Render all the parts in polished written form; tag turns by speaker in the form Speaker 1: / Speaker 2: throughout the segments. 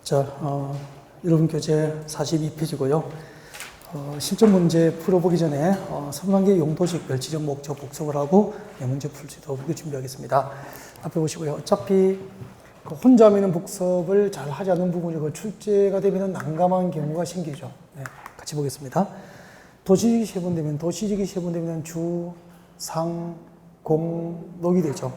Speaker 1: 자, 여러분 교재 42페이지고요. 실전 문제 풀어보기 전에 선관계 용도식 멸치적 목적 복습을 하고 문제 풀 수 있도록 준비하겠습니다. 앞에 보시고요. 어차피 혼자하면 복습을 잘 하지 않는 부분이고 출제가 되면 난감한 경우가 생기죠. 네, 같이 보겠습니다. 도시직이 세분되면 주, 상, 공, 녹이 되죠.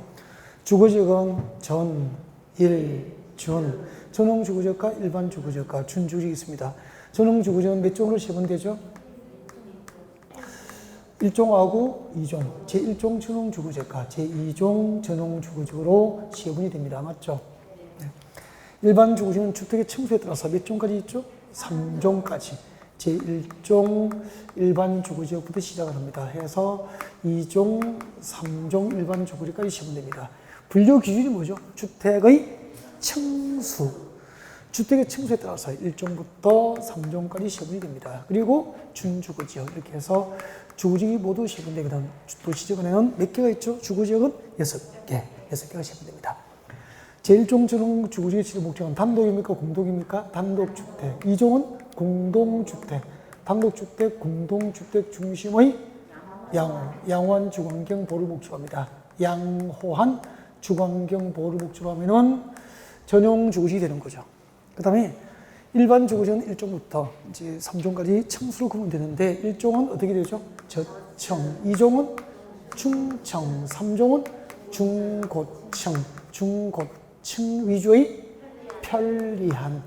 Speaker 1: 주거지역은 전, 일, 준, 전홍주거지역과 일반 주거지역과 준주거지역이 있습니다. 전홍주거지역은 몇 종으로 세분되죠? 1종하고 2종, 제1종 전홍주거지역과 제2종 전홍주거지역으로 세분이 됩니다. 맞죠? 네. 일반 주거지역은 주택의 층수에 따라서 몇 종까지 있죠? 3종까지. 제1종 일반 주거지역부터 시작을 합니다. 해서 2종, 3종 일반 주거지역까지 세분됩니다. 분류 기준이 뭐죠? 주택의 층수. 주택의 층수에 따라서 1종부터 3종까지 세분이 됩니다. 그리고 준주거지역 이렇게 해서 주거지역이 모두 세분되면 도시지역에는 몇 개가 있죠? 주거지역은 6개, 6개가 세분됩니다. 제1종 전용 주거지역의 지적 목적은 단독입니까? 공동입니까? 단독주택. 2종은 공동주택. 단독주택, 공동주택 중심의 양호한 주거환경 보호를 목적으로 합니다. 양호한 주거환경 보호를 목적으로 하면은 전용 주거지역이 되는 거죠. 그 다음에 일반 주거지역은 1종부터 이제 3종까지 층수로 구분되는데 1종은 어떻게 되죠? 저층, 2종은 중층, 3종은 중고층, 중고층 위주의 편리한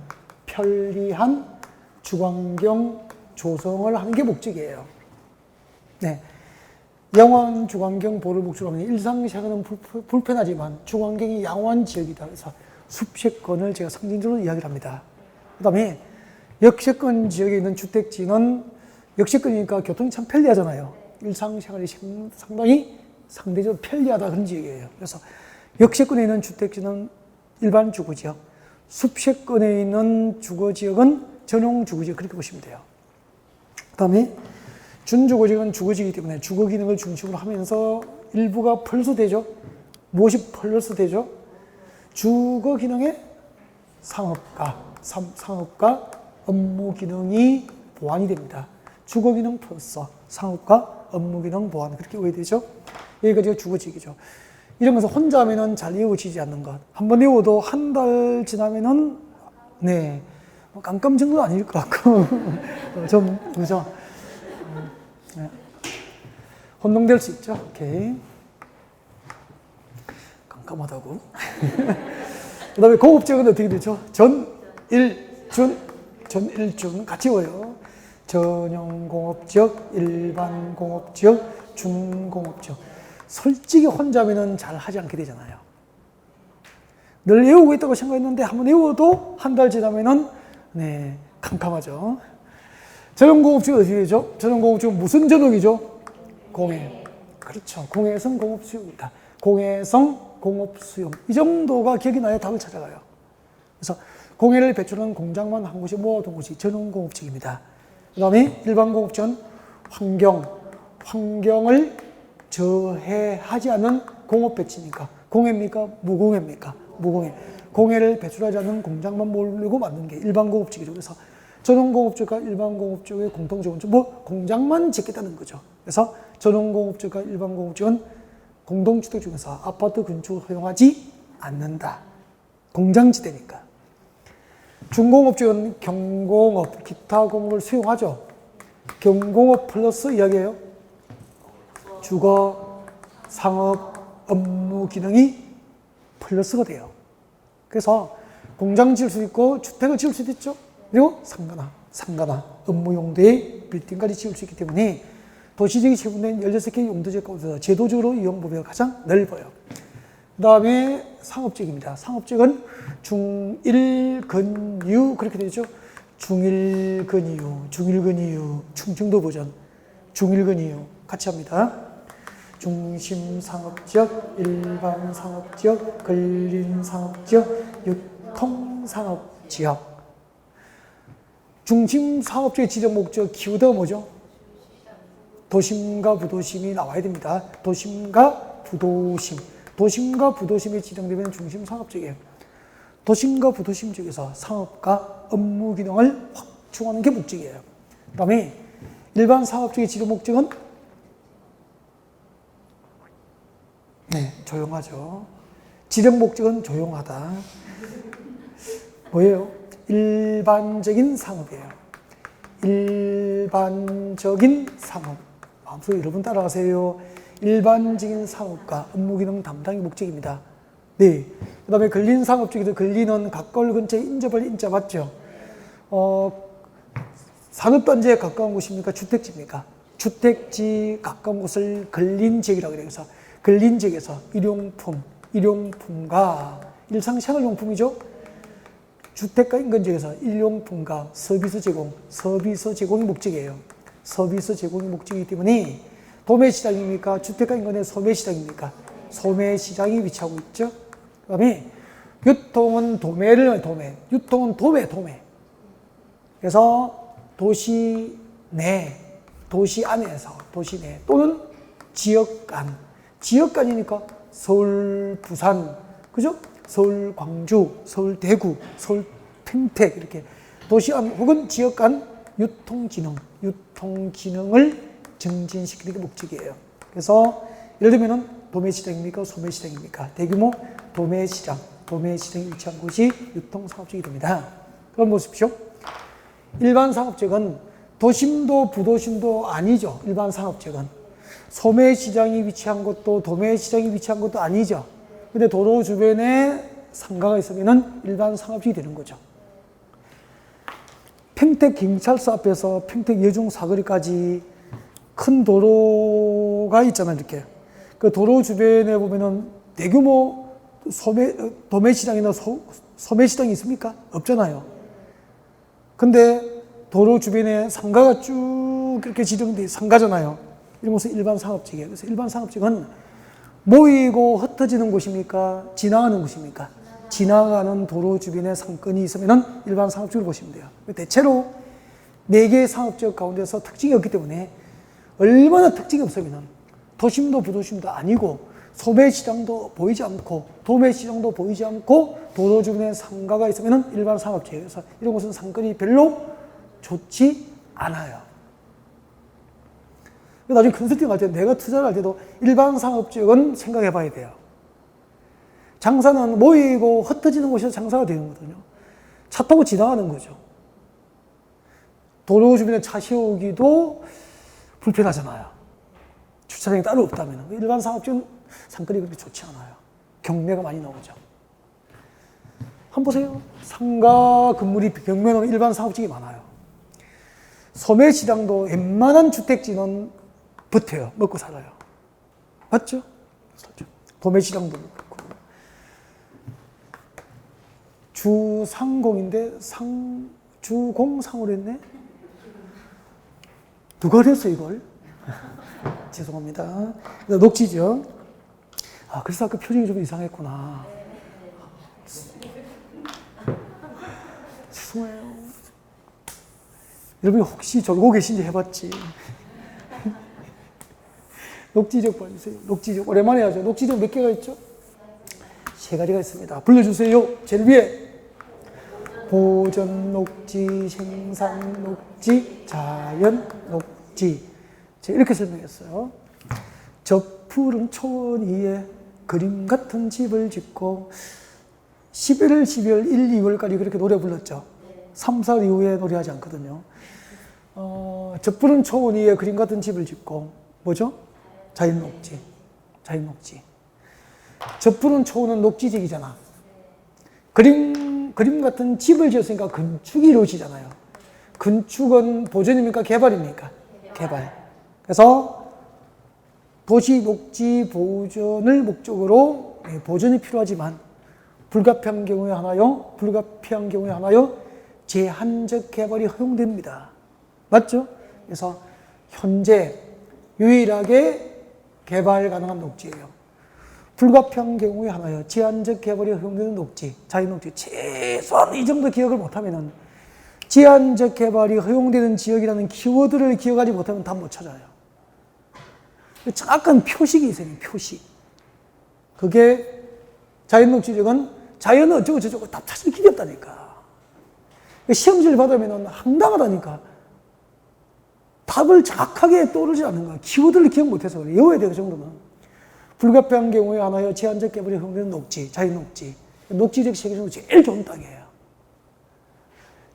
Speaker 1: 주거환경 조성을 하는 게 목적이에요. 네. 양호한 주거환경 보호를 목적으로 하면 일상생활은 불편하지만 주거환경이 양호한 지역이다. 그래서 숲세권을 제가 상징적으로 이야기를 합니다. 그 다음에 역세권 지역에 있는 주택지는 역세권이니까 교통이 참 편리하잖아요. 일상생활이 상당히 상대적으로 편리하다 그런 지역이에요. 그래서 역세권에 있는 주택지는 일반 주거지역, 숲세권에 있는 주거지역은 전용 주거지역 그렇게 보시면 돼요. 그 다음에 준주거지역은 주거지이기 때문에 주거 기능을 중심으로 하면서 일부가 플러스되죠. 무엇이 플러스되죠? 주거 기능의 상업과 업무 기능이 보완이 됩니다. 주거 기능 플러스 상업과 업무 기능 보완 그렇게 오해되죠. 여기까지가 주거지역이죠. 이런 것은 혼자 하면은 잘 이루어지지 않는 것. 한번 외워도 한 달 지나면은 네 깜깜 정도는 아닐 것 같고 좀 그죠. 네. 혼동될 수 있죠. 오케이. 깜깜하다고. 그 다음에 공업지역은 어떻게 되죠? 전일준 같이 외워요. 전용공업지역, 일반공업지역, 준공업지역. 솔직히 혼자면은 잘 하지 않게 되잖아요. 늘 외우고 있다고 생각했는데 한번 외워도 한 달 지나면은 네 캄캄하죠. 전용공업지역 어떻게 되죠? 전용공업지역은 무슨 전용이죠? 공해. 그렇죠. 공해성 공업수용입니다. 공해성 공업수용. 이 정도가 기억이 나야 답을 찾아가요. 그래서 공해를 배출하는 공장만 한 곳이 모아둔 곳이 전용공업지역입니다. 그 다음에 일반공업지역은 환경을 저해하지 않는 공업 배치니까 공해입니까? 무공해입니까? 무공해. 공해를 배출하지 않는 공장만 몰리고 만든 게 일반공업지역이죠. 그래서 전용공업지역과 일반공업지역의 공통점은 공장만 짓겠다는 거죠. 그래서 전용공업지역과 일반공업지역은 공동주택 중에서 아파트 건축을 허용하지 않는다. 공장지대니까. 준공업지역은 경공업, 기타 공업을 수용하죠. 경공업 플러스 이야기예요. 주거, 상업, 업무 기능이 플러스가 돼요. 그래서 공장 지을 수 있고 주택을 지을 수도 있죠. 그리고 상가나 업무 용도의 빌딩까지 지을 수 있기 때문에 도시지역이 세분된 16개 용도지역 가운데서 제도적으로 이용 범위가 가장 넓어요. 그 다음에 상업지역입니다. 상업지역은 중일근유 그렇게 되죠. 중일근유, 충청도 버전 중일근유 같이 합니다. 중심상업지역, 일반상업지역, 근린상업지역, 유통상업지역. 중심상업지역의 지적 목적 키워드가 뭐죠? 도심과 부도심이 나와야 됩니다. 도심과 부도심이 지정되면 중심상업지역이에요. 도심과 부도심 지역에서 상업과 업무 기능을 확충하는 게 목적이에요. 그 다음에 일반 상업적의 지도 목적은 조용하죠. 지력 목적은 조용하다. 뭐예요? 일반적인 상업이에요. 일반적인 상업. 마음속에 여러분 따라하세요. 일반적인 상업과 업무 기능 담당이 목적입니다. 네. 그 다음에 근린 상업 쪽에도 근린은 가까울 근처에 인접할 인자 맞죠? 산업단지에 가까운 곳입니까? 주택지입니까? 주택지 가까운 곳을 근린 지역이라고 그래요. 그래서 근린 지역에서 일용품과 일상생활용품이죠. 주택가 인근 지역에서 일용품과 서비스 제공이 목적이에요. 서비스 제공이 목적이기 때문에 도매시장입니까? 주택가 인근의 소매시장입니까? 소매시장이 위치하고 있죠. 그 다음에 유통은 유통은 도매. 그래서 도시 내 또는 지역간이니까 서울, 부산, 그죠? 서울, 광주, 서울, 대구, 서울, 평택 이렇게 도시안 혹은 지역간 유통기능을 증진시키는 게 목적이에요. 그래서 예를 들면은 도매시장입니까? 소매시장입니까? 대규모 도매시장이 위치한 곳이 유통상업지역이 됩니다. 그럼 보십시오. 일반 상업지역은 도심도 부도심도 아니죠. 일반 상업지역은 소매시장이 위치한 곳도 도매시장이 위치한 곳도 아니죠. 근데 도로 주변에 상가가 있으면은 일반 상업지역이 되는 거죠. 평택 경찰서 앞에서 평택 여중 사거리까지 큰 도로가 있잖아요, 이렇게. 그 도로 주변에 보면은 대규모 도매시장이나 소매시장이 있습니까? 없잖아요. 근데 도로 주변에 상가가 쭉 이렇게 지정돼 상가잖아요. 이런 것은 일반 상업지역이에요. 그래서 일반 상업지역은 모이고 흩어지는 곳입니까? 지나가는 곳입니까? 지나가는 도로 주변에 상권이 있으면은 일반 상업지역을 보시면 돼요. 대체로 4개의 상업지역 가운데서 특징이 없기 때문에 얼마나 특징이 없으면은 도심도 부도심도 아니고 소매시장도 보이지 않고 도매시장도 보이지 않고 도로 주변에 상가가 있으면은 일반 상업지역에서 이런 곳은 상권이 별로 좋지 않아요. 나중에 컨설팅 할 때 내가 투자를 할 때도 일반 상업지역은 생각해 봐야 돼요. 장사는 모이고 흩어지는 곳에서 장사가 되는 거거든요. 차 타고 지나가는 거죠. 도로 주변에 차 세우기도 불편하잖아요. 주차장이 따로 없다면. 일반 상업지역은 상권이 그렇게 좋지 않아요. 경매가 많이 나오죠. 한번 보세요. 상가 건물이 벽면 오는 일반 상업지역이 많아요. 소매시장도 웬만한 주택지는 버텨요. 먹고 살아요. 맞죠? 도매시장도 그렇고. 주상공인데 주공상으로 했네? 누가 그랬어 이걸? 죄송합니다. 녹지죠? 그래서 아까 표정이 좀 이상했구나. 죄송해요. 여러분이 혹시 졸고 계신지 해봤지. 녹지적 봐주세요. 녹지적. 오랜만에 하죠. 녹지적 몇 개가 있죠? 3가지가 있습니다. 불러주세요. 제일 위에. 보전 녹지, 생산 녹지, 자연 녹지. 제가 이렇게 설명했어요. 저 푸른 초원 위에 그림 같은 집을 짓고 11월, 12월, 1, 2월까지 그렇게 노래 불렀죠. 3, 4월 이후에 노래하지 않거든요. 저 푸른 초원 위에 그림 같은 집을 짓고 뭐죠? 자연 녹지. 저 푸른 초원은 녹지지이잖아. 그림 같은 집을 지었으니까 건축이 이루어지잖아요. 건축은 보전입니까? 개발입니까? 개발. 그래서 도시 녹지 보전을 목적으로 보전이 필요하지만 불가피한 경우에 하나요 제한적 개발이 허용됩니다. 맞죠? 그래서 현재 유일하게 개발 가능한 녹지예요. 불가피한 경우에 하나요 제한적 개발이 허용되는 녹지, 자연 녹지. 최소한 이 정도 기억을 못하면은 제한적 개발이 허용되는 지역이라는 키워드를 기억하지 못하면 답 못 찾아요. 정확한 표식이 있어요. 표식. 그게 자연 녹지 지역은 자연은 어쩌고 저쩌고 답 찾을 길이 없다니까. 시험지를 받으면 황당하다니까. 답을 정확하게 떠오르지 않는 거야. 키워드를 기억 못해서 그래. 외워야 돼, 그 정도는. 불가피한 경우에 하나여 제한적 개발이 허용되는 녹지, 자연 녹지. 녹지적 세계 중에 제일 좋은 땅이에요.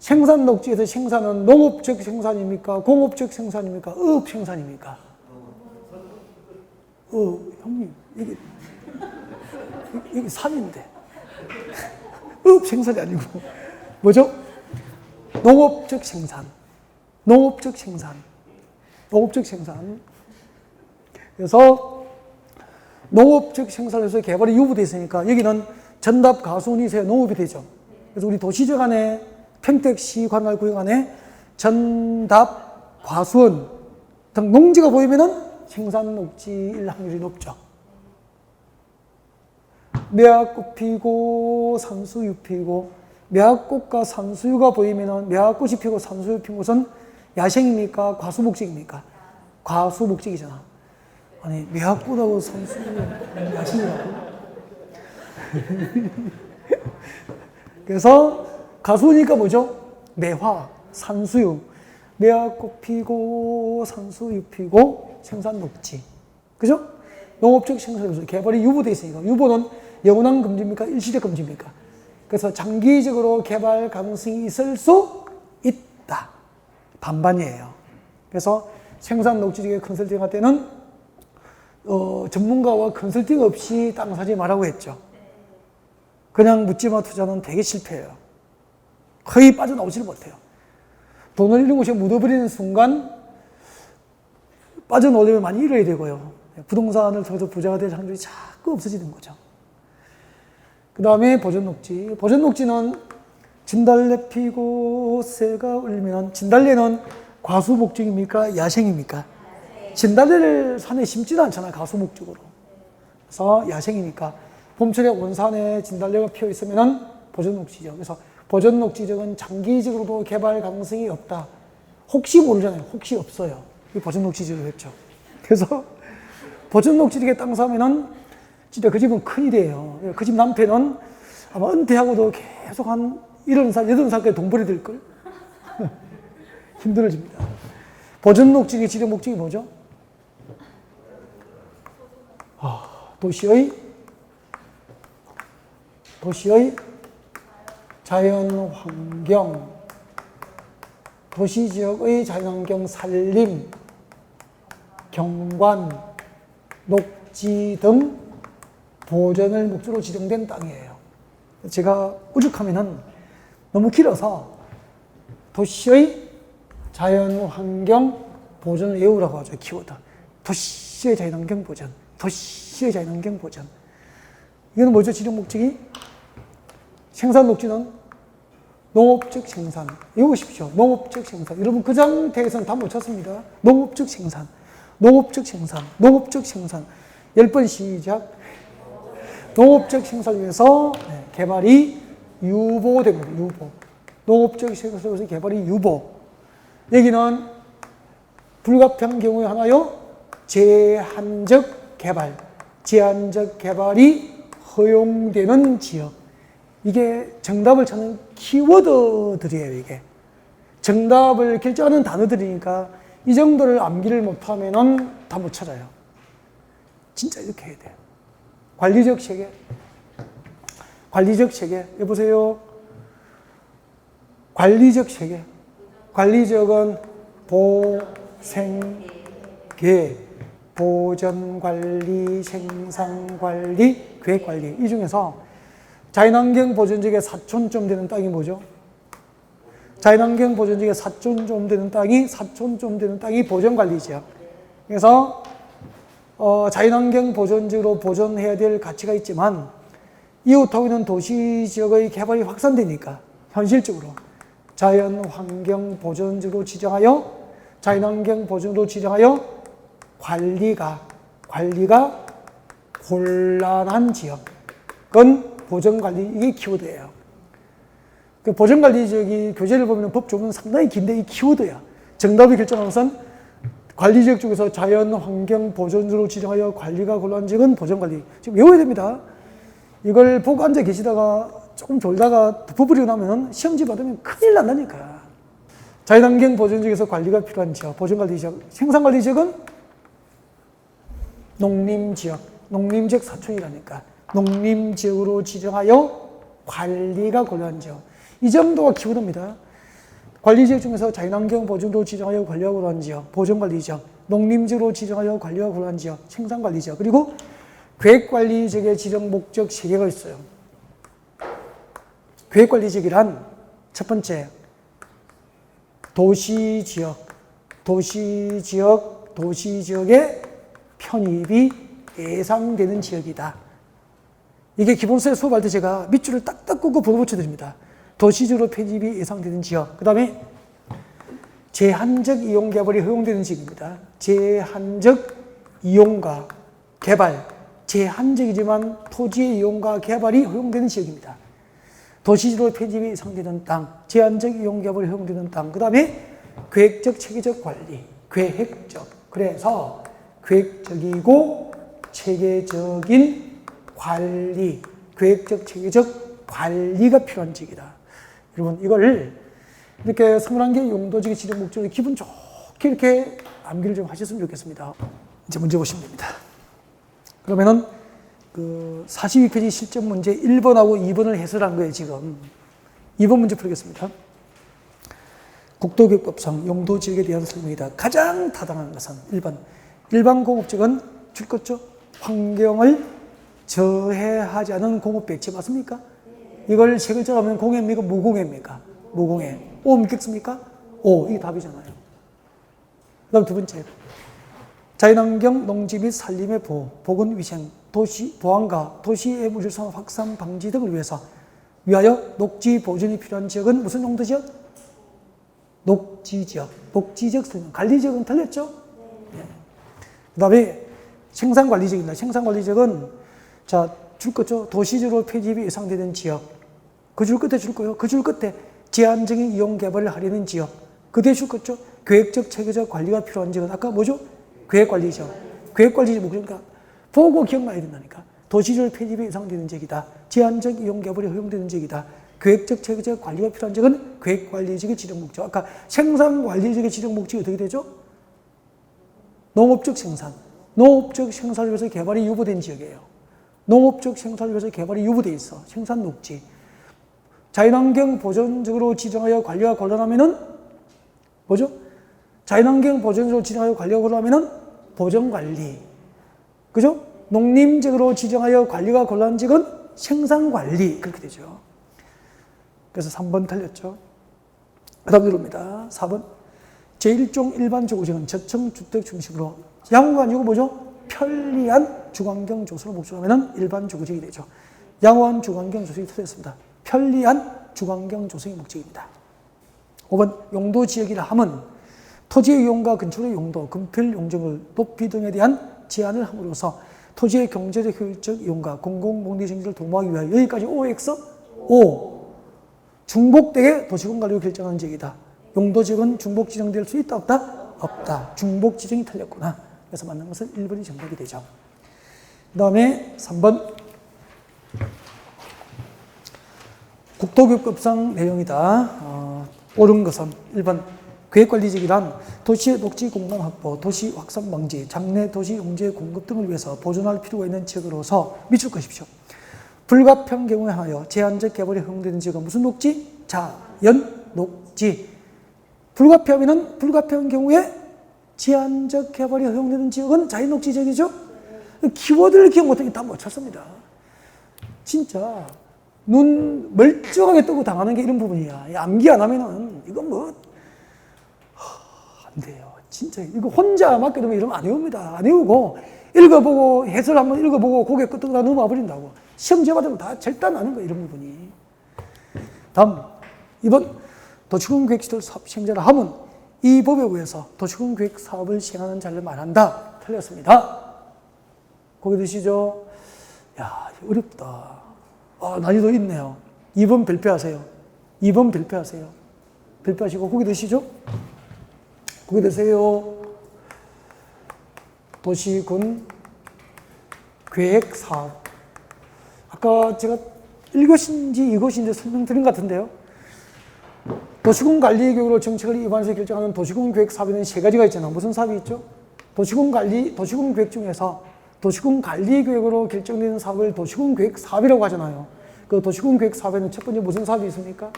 Speaker 1: 생산 녹지에서 생산은 농업적 생산입니까? 공업적 생산입니까? 어업 생산입니까? 형님, 이게 산인데. 어업 생산이 아니고. 뭐죠? 농업적 생산. 농업적 생산. 농업적 생산. 그래서 농업적 생산에서 개발이 유보되어 있으니까 여기는 전답 가수원이 있어야 농업이 되죠. 그래서 우리 도시적 안에 평택시 관할 구역 안에 전답 과수원 등 농지가 보이면은 생산 녹지일 확률이 높죠. 매화꽃 피고 산수유 피고 매화꽃과 산수유가 보이면은 매화꽃이 피고 산수유 핀 곳은 야생입니까? 과수 목적입니까? 과수 목적이잖아. 아니 매화꽃하고 산수유는 야생이라고? 그래서 가수니까 뭐죠? 매화, 산수유. 매화꽃 피고 산수유 피고 생산 녹지. 그죠? 농업적 생산에서 개발이 유보되어 있으니까. 유보는 영원한 금지입니까? 일시적 금지입니까? 그래서 장기적으로 개발 가능성이 있을 수 있다. 반반이에요. 그래서 생산 녹지적의 컨설팅 할 때는 전문가와 컨설팅 없이 땅 사지 말라고 했죠. 그냥 묻지마 투자는 되게 실패해요. 거의 빠져나오지를 못해요. 돈을 잃은 곳에 묻어버리는 순간 빠져나오려면 많이 잃어야 되고요. 부동산을 통해서 부자가 될 확률이 자꾸 없어지는 거죠. 그 다음에 보존녹지. 보존녹지는 진달래 피고 새가 울면, 진달래는 과수 목적입니까? 야생입니까? 진달래를 산에 심지도 않잖아, 가수 목적으로. 그래서 야생이니까 봄철에 온산에 진달래가 피어 있으면 보존녹지죠. 그래서 보존녹지적은 장기적으로도 개발 가능성이 없다. 혹시 모르잖아요. 혹시 없어요. 이 보존녹지적을 했죠. 그래서 보존녹지적에 땅 사면은 진짜 그 집은 큰일이에요. 그 집 남편은 아마 은퇴하고도 계속 한 70살, 80살까지 돈벌이 될걸? 힘들어집니다. 보존녹지의 지적 목적이 뭐죠? 도시의 자연환경, 도시지역의 자연환경 살림, 경관, 녹지 등 보존을 목적으로 지정된 땅이에요. 제가 오죽하면은 너무 길어서 도시의 자연환경 보존을 외우라고 하죠. 키워드. 도시의 자연환경 보존, 도시의 자연환경 보존. 이거는 뭐죠? 지정 목적이? 생산 녹지는 농업적 생산. 외우십시오. 농업적 생산. 여러분 그 상태에서는 다 못 찾습니다. 농업적 생산. 농업적 생산. 농업적 생산. 10번 시작. 농업적 생산을 위해서 개발이 유보됩니다. 유보. 농업적 생산을 위해서 개발이 유보. 여기는 불가피한 경우에 하나요. 제한적 개발. 제한적 개발이 허용되는 지역. 이게 정답을 찾는 키워드들이에요, 이게. 정답을 결정하는 단어들이니까 이 정도를 암기를 못하면 다 못 찾아요. 진짜 이렇게 해야 돼요. 관리적 체계. 관리적 체계. 여보세요? 관리적 체계. 관리적은 보생계, 보전관리, 생산관리, 계획관리. 이 중에서 자연환경 보존지역에 4촌 되는 땅이 뭐죠? 자연환경 보존지역에 4촌 되는 땅이 보존관리지역. 그래서 자연환경 보존지역으로 보존해야 될 가치가 있지만 이웃하고 있는 도시지역의 개발이 확산되니까 현실적으로 자연환경 보존지역으로 지정하여 자연환경 보존으로 지정하여 관리가 곤란한 지역은 보존관리, 이게 키워드예요. 그 보존관리 지역이 교재를 보면 법 조문은 상당히 긴데 이 키워드야. 정답을 결정하는 것은 관리지역 중에서 자연환경 보존으로 지정하여 관리가 곤란한 지역은 보존관리. 지금 외워야 됩니다. 이걸 보고 앉아 계시다가 조금 졸다가 부부리고 나면 시험지 받으면 큰일 난다니까. 자연환경 보존지역에서 관리가 필요한 지역, 보존관리지역, 생산관리지역은 농림지역, 농림지역 사촌이라니까. 농림지역으로 지정하여 관리가 곤란한 지역. 이 정도가 키워드입니다. 관리지역 중에서 자연환경 보존으로 지정하여 관리가 곤란한 지역, 보존관리지역, 농림지역으로 지정하여 관리가 곤란한 지역, 생산관리지역, 그리고 계획관리지역의 지정 목적 3개가 있어요. 계획관리지역이란 첫 번째, 도시지역의 편입이 예상되는 지역이다. 이게 기본서에 수업할 때 제가 밑줄을 딱딱 긋고 붙여 드립니다. 도시지역으로 편입이 예상되는 지역. 그 다음에 제한적 이용 개발이 허용되는 지역입니다. 제한적 이용과 개발, 제한적이지만 토지의 이용과 개발이 허용되는 지역입니다. 도시지로 편입이 예상되는 땅, 제한적 이용 개발이 허용되는 땅, 그 다음에 계획적, 체계적 관리, 계획적. 그래서 계획적이고 체계적인 관리, 계획적, 체계적 관리가 필요한 지역이다. 여러분, 이걸 이렇게 21개 용도지역 지정 목적으로 기분 좋게 이렇게 암기를 좀 하셨으면 좋겠습니다. 이제 문제 보시면 됩니다. 그러면은 42페이지 실전 문제 1번하고 2번을 해설한 거예요, 지금. 2번 문제 풀겠습니다. 국도교육법상 용도지역에 대한 설명이다. 가장 타당한 것은 1번. 일반 공업지역은 줄 것죠? 환경을 저해하지 않은 공업 배치 맞습니까? 이걸 세 글자로 하면 공해입니까? 무공해입니까? 무공해. 오 믿겠습니까? 오, 이게 답이잖아요. 그 다음 두 번째. 자연환경, 농지 및 산림의 보호, 보건위생, 도시 보안과 도시의 물질산 확산 방지 등을 위하여 녹지 보존이 필요한 지역은 무슨 용도지역? 녹지지역. 녹지지역 설명. 관리지역은 틀렸죠? 네. 그 다음에 생산관리지역입니다. 생산관리지역은 자, 줄 거죠? 도시지역으로 편입이 예상되는 지역. 그 줄 끝에 줄 거요. 그 줄 끝에 제한적인 이용 개발을 하려는 지역. 그 뒤에 줄 거죠? 계획적, 체계적 관리가 필요한 지역은 아까 뭐죠? 계획관리지역. 계획관리지역 그러니까 보고 기억나야 된다니까. 도시지역 편입이 예상되는 지역이다. 제한적 이용 개발이 허용되는 지역이다. 계획적, 체계적 관리가 필요한 지역은 계획관리지역의 지정 목적. 아까 생산관리지역의 지정 목적이 어떻게 되죠? 농업적 생산. 농업적 생산을 위해서 개발이 유보된 지역이에요. 농업적 생산을 위해서 개발이 유보되어 있어. 생산 녹지. 자연환경 보존적으로 지정하여 관리가 곤란하면은 뭐죠? 자연환경 보존적으로 지정하여 관리가 곤란하면은 보존관리. 그죠? 농림적으로 지정하여 관리가 곤란한 지역은 생산관리. 그렇게 되죠. 그래서 3번 틀렸죠. 그 다음 누릅니다. 4번. 제1종 일반 조구지역은 저층주택 중심으로 양호가 아니고 뭐죠? 편리한 주거환경 조성을 목적으로 하면 일반 조구지역이 되죠. 양호한 주거환경 조성이 틀렸습니다. 편리한 주거환경 조성이 목적입니다. 5번 용도지역이라 함은 토지의 이용과 근처의 용도, 금필 용적을 높이 등에 대한 제한을 함으로써 토지의 경제적 효율적 이용과 공공복리 정지를 도모하기 위하여 여기까지 OX? O. 중복되게 도시공 관리를 결정한 지역이다. 용도지역은 중복 지정될 수 있다 없다? 없다. 중복 지정이 틀렸구나. 그래서 맞는 것은 1번이 정답이 되죠. 그 다음에 3번. 국토교육법상 내용이다. 옳은 것은 1번. 계획관리지역이란 도시의 녹지 공간 확보, 도시 확산 방지, 장래 도시 용지의 공급 등을 위해서 보존할 필요가 있는 지역으로서 미칠 것이십시오. 불가피한 경우에 하여 제한적 개발이 허용되는 지역은 무슨 녹지? 자연 녹지. 불가피하면은 불가피한 경우에 제한적 개발이 허용되는 지역은 자연 녹지 지역이죠? 키워드를 기억 못하면 다 못 찾습니다. 진짜 눈 멀쩡하게 뜨고 당하는 게 이런 부분이야. 암기 안 하면은 이건 뭐 안 돼요. 진짜 이거 혼자 맡겨두면 이러면 안 외웁니다. 안 외우고 읽어보고 해설 한번 읽어보고 고개 끄덕다 넘어와 버린다고. 시험지 받으면 다 절단 나는 거예요. 이런 부분이. 다음 2번 도시군 계획시설 사업 시행자라 함은 이 법에 의해서 도시군 계획 사업을 시행하는 자를 말한다. 틀렸습니다. 고개 드시죠? 야, 어렵다. 난이도 있네요. 2번 발표하세요. 2번 발표하세요. 발표하시고 고개 드시죠? 고개 드세요. 도시군 계획 사업. 아까 제가 1교시인지 2교시인지 설명드린 것 같은데요. 도시군관리계획으로 정책을 입안해서 결정하는 도시군계획 사업에는 세 가지가 있잖아요. 무슨 사업이 있죠? 도시군계획 중에서 도시군관리계획으로 결정되는 사업을 도시군계획 사업이라고 하잖아요. 그 도시군계획 사업에는 첫 번째 무슨 사업이 있습니까?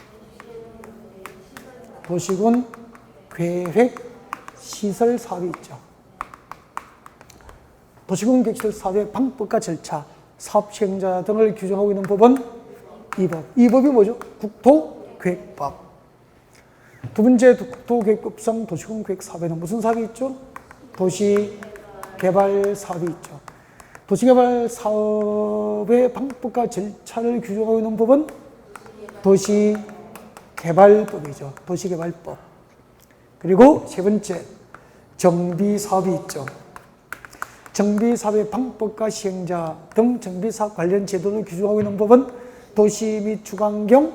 Speaker 1: 도시군계획 시설 사업이 있죠. 도시군계획 시설 사업의 방법과 절차, 사업 시행자 등을 규정하고 있는 법은 이 법. 이 법이 뭐죠? 국토계획법. 두 번째 국토계획법상 도시군계획 사업에는 무슨 사업이 있죠? 도시개발 사업이 있죠. 도시개발 사업의 방법과 절차를 규정하고 있는 법은 도시개발법이죠. 도시개발법. 그리고 세 번째, 정비사업이 있죠. 정비사업의 방법과 시행자 등 정비사업 관련 제도를 규정하고 있는 법은 도시 및 주관경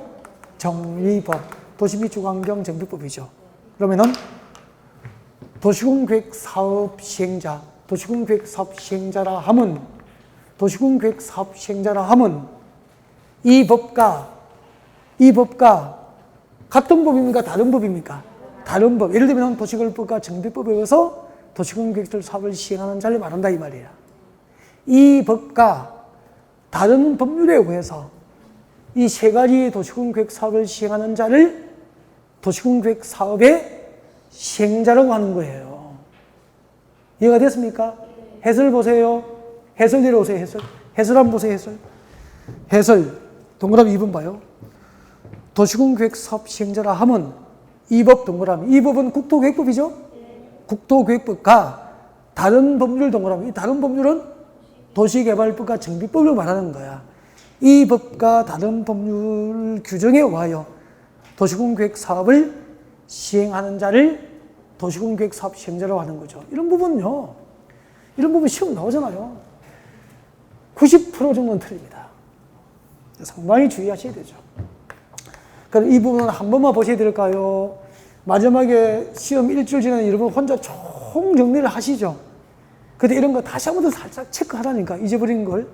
Speaker 1: 정비법, 도시 및 주관경 정비법이죠. 그러면은 도시군계획 사업 시행자, 도시군계획 사업 시행자라 함은 이 법과 같은 법입니까? 다른 법입니까? 다른 법. 예를 들면 도시개발법과 정비법에 의해서 도시군계획 사업을 시행하는 자를 말한다 이 말이야. 이 법과 다른 법률에 의해서 이 세 가지 도시군계획 사업을 시행하는 자를 도시군계획 사업의 시행자라고 하는 거예요. 이해가 됐습니까? 해설 보세요. 해설 내려오세요. 해설 한번 보세요. 해설. 동그라미 2번 봐요. 도시군계획 사업 시행자라 함은 이 법 동그라미. 이 법은 국토계획법이죠? 국토계획법과 다른 법률 동그라미. 이 다른 법률은 도시개발법과 정비법을 말하는 거야. 이 법과 다른 법률 규정에 의하여 도시군계획 사업을 시행하는 자를 도시군계획 사업 시행자라고 하는 거죠. 이런 부분 시험 나오잖아요. 90% 정도는 틀립니다. 상당히 주의하셔야 되죠. 그럼 이 부분은 한 번만 보셔야 될까요? 마지막에 시험 일주일 전에 여러분 혼자 총 정리를 하시죠. 근데 이런 거 다시 한 번 더 살짝 체크하라니까. 잊어버린 걸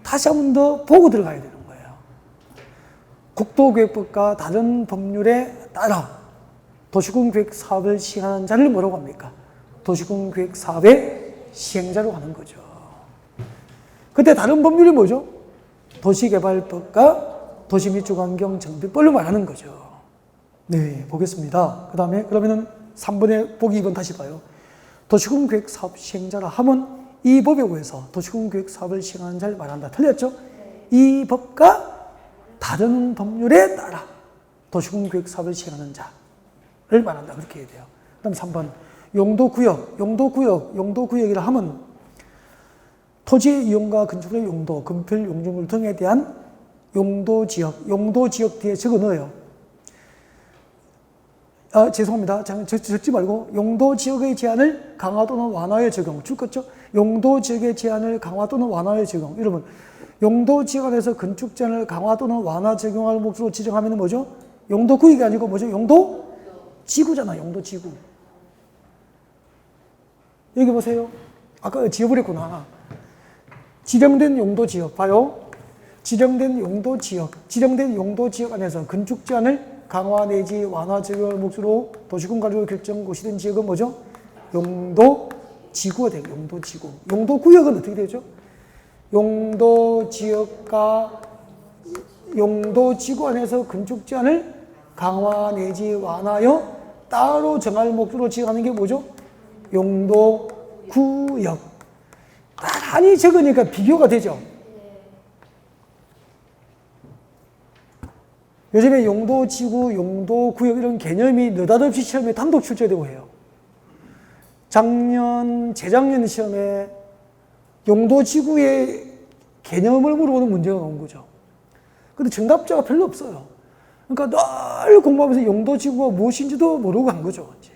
Speaker 1: 다시 한 번 더 보고 들어가야 되는 거예요. 국토계획법과 다른 법률에 따라 도시군계획 사업을 시행하는 자를 뭐라고 합니까? 도시군계획 사업의 시행자로 하는 거죠. 그때 다른 법률이 뭐죠? 도시개발법과 도시 및 주관경 정비법을 말하는 거죠. 네, 보겠습니다. 그 다음에 그러면은 3번에 보기 2번 다시 봐요. 도시군계획 사업 시행자라 함은 이 법에 의해서 도시군계획 사업을 시행하는 자를 말한다. 틀렸죠? 이 법과 다른 법률에 따라 도시군계획 사업을 시행하는 자를 말한다. 그렇게 해야 돼요. 그 다음 3번. 용도구역이라 함은 토지의 이용과 건축의 용도, 건폐 용적률 등에 대한 용도지역 뒤에 적어 넣어요. 죄송합니다. 적지 말고 용도지역의 제한을 강화 또는 완화에 적용. 줄 거죠? 용도지역의 제한을 강화 또는 완화에 적용. 여러분, 용도지역 안에서 건축 제한을 강화 또는 완화 적용할 몫으로 지정하면 뭐죠? 용도구역이 아니고 뭐죠? 용도지구잖아. 용도지구. 여기 보세요. 아까 지워버렸구나. 지정된 용도지역. 봐요. 지정된 용도지역 안에서 건축 제한을 강화 내지 완화 적용을 목적으로 도시군관리로 결정 고시된 지역은 뭐죠? 용도지구가 돼요. 용도지구. 용도구역은 어떻게 되죠? 용도지역과 용도지구 안에서 건축 제한을 강화 내지 완화하여 따로 정할 목적으로 지정하는 게 뭐죠? 용도구역. 나란히 적으니까 비교가 되죠. 요즘에 용도지구, 용도구역 이런 개념이 느닷없이 시험에 단독 출제되고 해요. 재작년 시험에 용도지구의 개념을 물어보는 문제가 나온 거죠. 근데 정답자가 별로 없어요. 그러니까 늘 공부하면서 용도지구가 무엇인지도 모르고 간 거죠. 이제.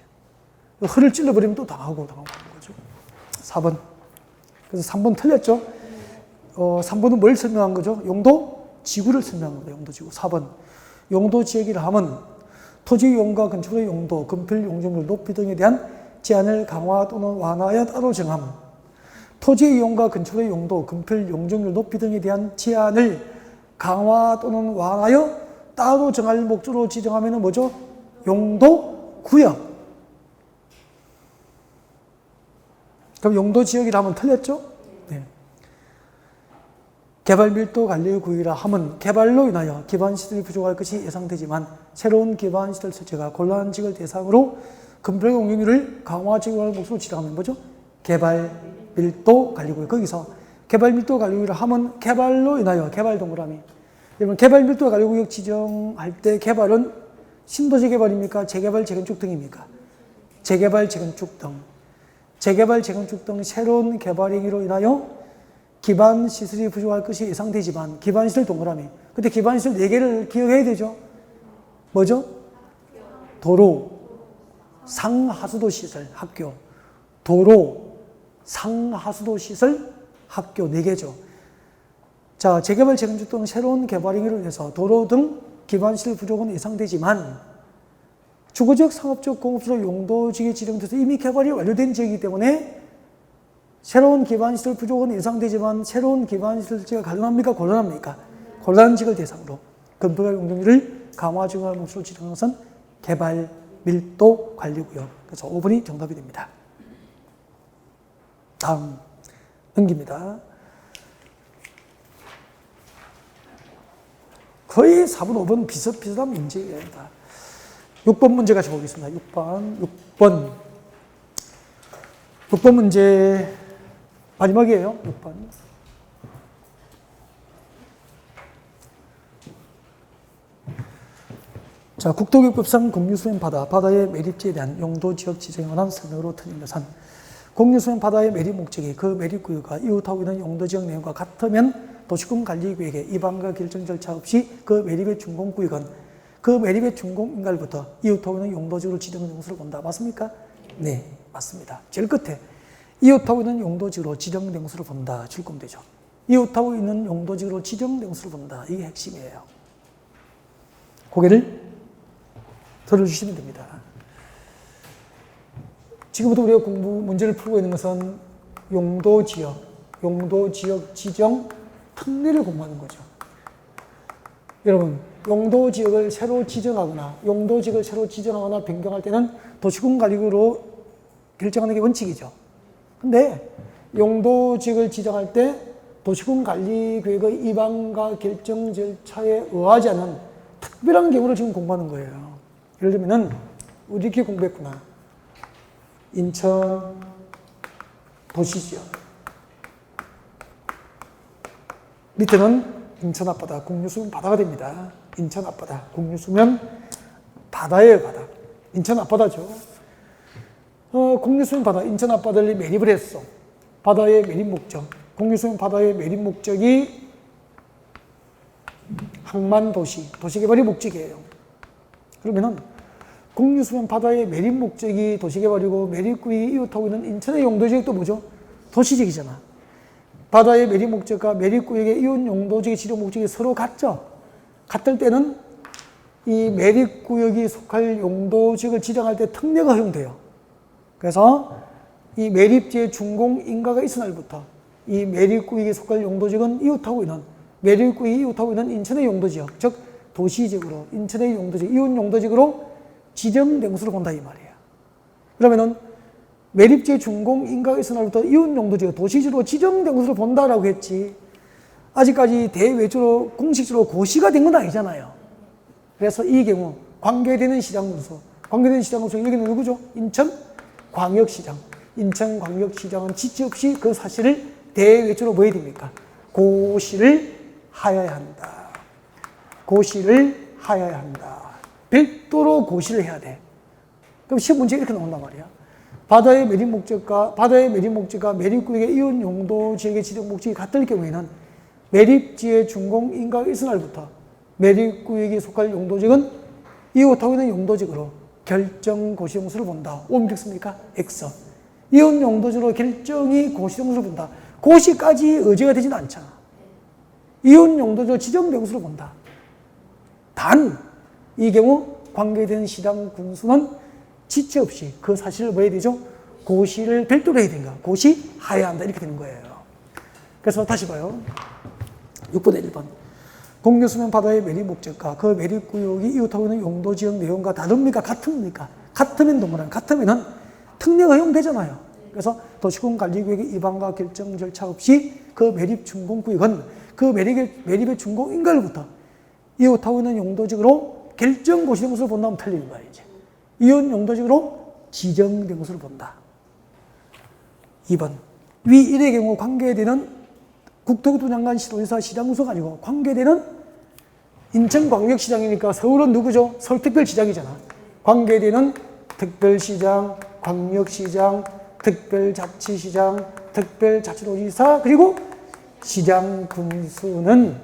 Speaker 1: 허를 찔러버리면 또 당하고 하는 거죠. 4번. 그래서 3번 틀렸죠. 3번은 뭘 설명한 거죠? 용도지구를 설명한 거예요. 용도지구. 4번. 용도지역이라 함은 토지 이용과 건축의 용도, 건폐 용적률 높이 등에 대한 제한을 강화 또는 완화하여 따로 정함. 토지 이용과 건축의 용도, 건폐 용적률 높이 등에 대한 제한을 강화 또는 완하여 따로 정할 목적으로 지정하면 뭐죠? 용도 구역. 그럼 용도 지역이라 하면 틀렸죠? 네. 개발 밀도 관리 구역이라 하면 개발로 인하여 기반 시설이 부족할 것이 예상되지만 새로운 기반 시설 설치가 곤란한 지역을 대상으로 건설 용적률을 강화 지역을 목적으로 지정하면 뭐죠? 개발 밀도 관리 구역. 거기서 개발 밀도 관리 구역이라 하면 개발로 인하여 개발 동그라미. 여러분 개발 밀도 관리 구역 지정할 때 개발은 신도시 개발입니까? 재개발, 재건축 등입니까? 재개발, 재건축 등. 재개발, 재건축 등 새로운 개발 행위로 인하여 기반 시설이 부족할 것이 예상되지만 기반 시설 동그라미. 근데 기반 시설 4개를 기억해야 되죠. 뭐죠? 도로, 상하수도 시설, 학교. 도로, 상하수도 시설, 학교 4개죠. 자, 재개발, 재건축 등 새로운 개발 행위를 위해서 도로 등 기반 시설 부족은 예상되지만 주거적, 상업적, 공업시설 용도지역에 지정돼서 이미 개발이 완료된 지역이기 때문에 새로운 기반시설 부족은 예상되지만 새로운 기반시설지가 가능합니까? 곤란합니까? 곤란한 지역을 대상으로 건폐가 용적률을 강화 지역을 목적으로 지정한 것은 개발 밀도 관리구역. 그래서 5번이 정답이 됩니다. 다음 넘깁니다. 거의 4번, 5번 비슷비슷한 문제입니다. 6번 문제 같이 보겠습니다. 6번 문제 마지막이에요. 6번. 자, 국토교육법상 공유수면 바다의 매립지에 대한 용도지역 지정에 관한 설명으로 틀린 것은 공유수면 바다의 매립 목적이 그 매립구역과 이웃하고 있는 용도지역 내용과 같으면 도시군관리구역의 이반과 결정 절차 없이 그 매립의 준공구역은 그 매립의 준공인가로부터 이웃하고 있는 용도지역으로 지정된 것으로 본다. 맞습니까? 네, 맞습니다. 제일 끝에 이웃하고 있는 용도지역으로 지정된 것으로 본다. 출금 되죠. 이웃하고 있는 용도지역으로 지정된 것으로 본다. 이게 핵심이에요. 고개를 들어주시면 됩니다. 지금부터 우리가 문제를 풀고 있는 것은 용도지역 지정 특례를 공부하는 거죠. 여러분, 용도지역을 새로 지정하거나 변경할 때는 도시군관리구역으로 결정하는 게 원칙이죠. 근데 용도지역을 지정할 때 도시군관리구역의 이반과 결정 절차에 의하지 않은 특별한 경우를 지금 공부하는 거예요. 예를 들면은 우리 이렇게 공부했구나. 인천 도시지역. 밑에는 인천 앞바다, 공유수면 바다가 됩니다. 인천 앞바다, 공유수면 바다예요, 바다. 인천 앞바다죠. 공유수면 바다, 인천 앞바다를 매립을 했어. 바다의 매립 목적. 공유수면 바다의 매립 목적이 항만도시, 도시개발이 목적이에요. 그러면은 공유수면 바다의 매립 목적이 도시개발이고 매립구역이 이웃하고 있는 인천의 용도지역도 뭐죠? 도시지역이잖아. 바다의 매립 목적과 매립구역의 이웃 용도지역의 지정 목적이 서로 같죠? 같을 때는 이 매립구역이 속할 용도지역을 지정할 때 특례가 허용돼요. 그래서 이 매립지의 준공인가가 있은 날부터 이 매립구역이 속할 용도지역은 이웃하고 있는 매립구역이 이웃하고 있는 인천의 용도지역, 즉 도시지역으로 인천의 용도지역, 이웃 용도지역으로 지정된 것으로 본다 이 말이에요. 그러면은 매립지의 준공인가가 있은 날부터 이웃 용도지역, 도시지역으로 지정된 것으로 본다라고 했지. 아직까지 대외적으로 공식적으로 고시가 된 건 아니잖아요. 그래서 이 경우 관계되는 시장군수, 여기는 누구죠? 인천광역시장. 인천광역시장은 지체 없이 그 사실을 대외적으로 뭐 해야 됩니까? 고시를 하여야 한다. 고시를 하여야 한다. 별도로 고시를 해야 돼. 그럼 시험 문제가 이렇게 나온단 말이야. 바다의 매립 목적과 매립구역의 이웃 용도 지역의 지정 목적이 같을 경우에는 매립지의 준공인가가 있은 날부터 매립구역이 속할 용도지역은 이웃하고 있는 용도지역으로 결정 고시용수를 본다. 옮겼습니까? X. 이웃 용도지역으로 결정이 고시용수를 본다. 고시까지 의제가 되지는 않잖아. 이웃 용도지역으로 지정된 것으로 본다. 단, 이 경우 관계된 시장 군수는 지체 없이 그 사실을 뭐 해야 되죠? 고시를 별도로 해야 되는가? 고시하여야 한다. 이렇게 되는 거예요. 그래서 다시 봐요. 6번에 1번. 공유수면 바다의 매립 목적과 그 매립구역이 이웃하고 있는 용도지역 내용과 다릅니까? 같습니까? 같으면 동그라미, 같으면은 특례 허용되잖아요. 그래서 도시군관리구역의 입안과 결정 절차 없이 그 매립 준공구역은 그 매립의 준공인가로부터 이웃하고 있는 용도지역으로 결정고시된 것으로 본다면 틀리는 거예요. 이제 이웃 용도지역으로 지정된 것으로 본다. 2번 위 일의 경우 관계되는 국토교통부 장관 시도지사 시장구소가 아니고 관계되는 인천광역시장이니까 서울은 누구죠? 서울특별시장이잖아. 관계되는 특별시장, 광역시장, 특별자치시장, 특별자치도지사 그리고 시장군수는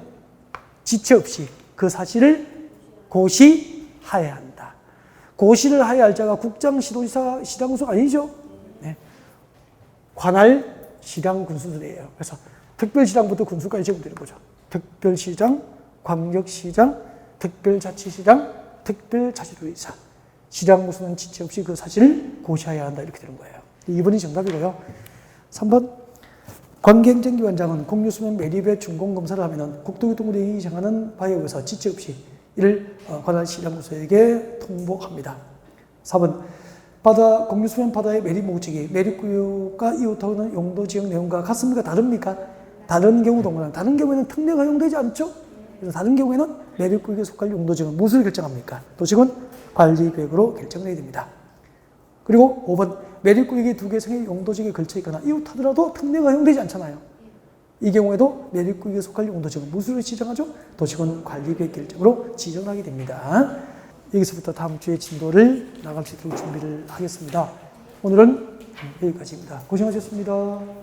Speaker 1: 지체 없이 그 사실을 고시하여야 한다. 고시를 하여야 할 자가 국장, 시도지사, 시장군수가 아니죠. 네. 관할 시장군수들이에요. 그래서 특별시장부터 군수까지 적으면 되는 거죠. 특별시장, 광역시장, 특별자치시장, 특별자치도지사. 시장군수는 지체 없이 그 사실을 고시해야 한다. 이렇게 되는 거예요. 2번이 정답이고요. 3번 관계행정기관장은 공유수면 매립의 준공검사를 하면 국토교통부령이 정하는 바에 의해서 지체 없이 이를 관할 시장군수에게 통보합니다. 4번 공유수면 바다의 매립 목적이 매립구역과 이웃하고는 용도지역 내용과 같습니까? 다릅니까? 다른 경우 동그라미. 다른 경우에는 특례가 허용되지 않죠? 그래서 다른 경우에는 매립구역에 속할 용도지역은 무엇을 결정합니까? 도시군 관리계획으로 결정해야 됩니다. 그리고 5번 매립구역이 두 개성의 용도지역에 걸쳐 있거나 이웃하더라도 특례가 허용되지 않잖아요. 이 경우에도 매립구역에 속할 용도지역은 무엇으로 지정하죠? 도시군 관리계획 결정으로 지정하게 됩니다. 여기서부터 다음 주에 진도를 나갈 수 있도록 준비를 하겠습니다. 오늘은 여기까지입니다. 고생하셨습니다.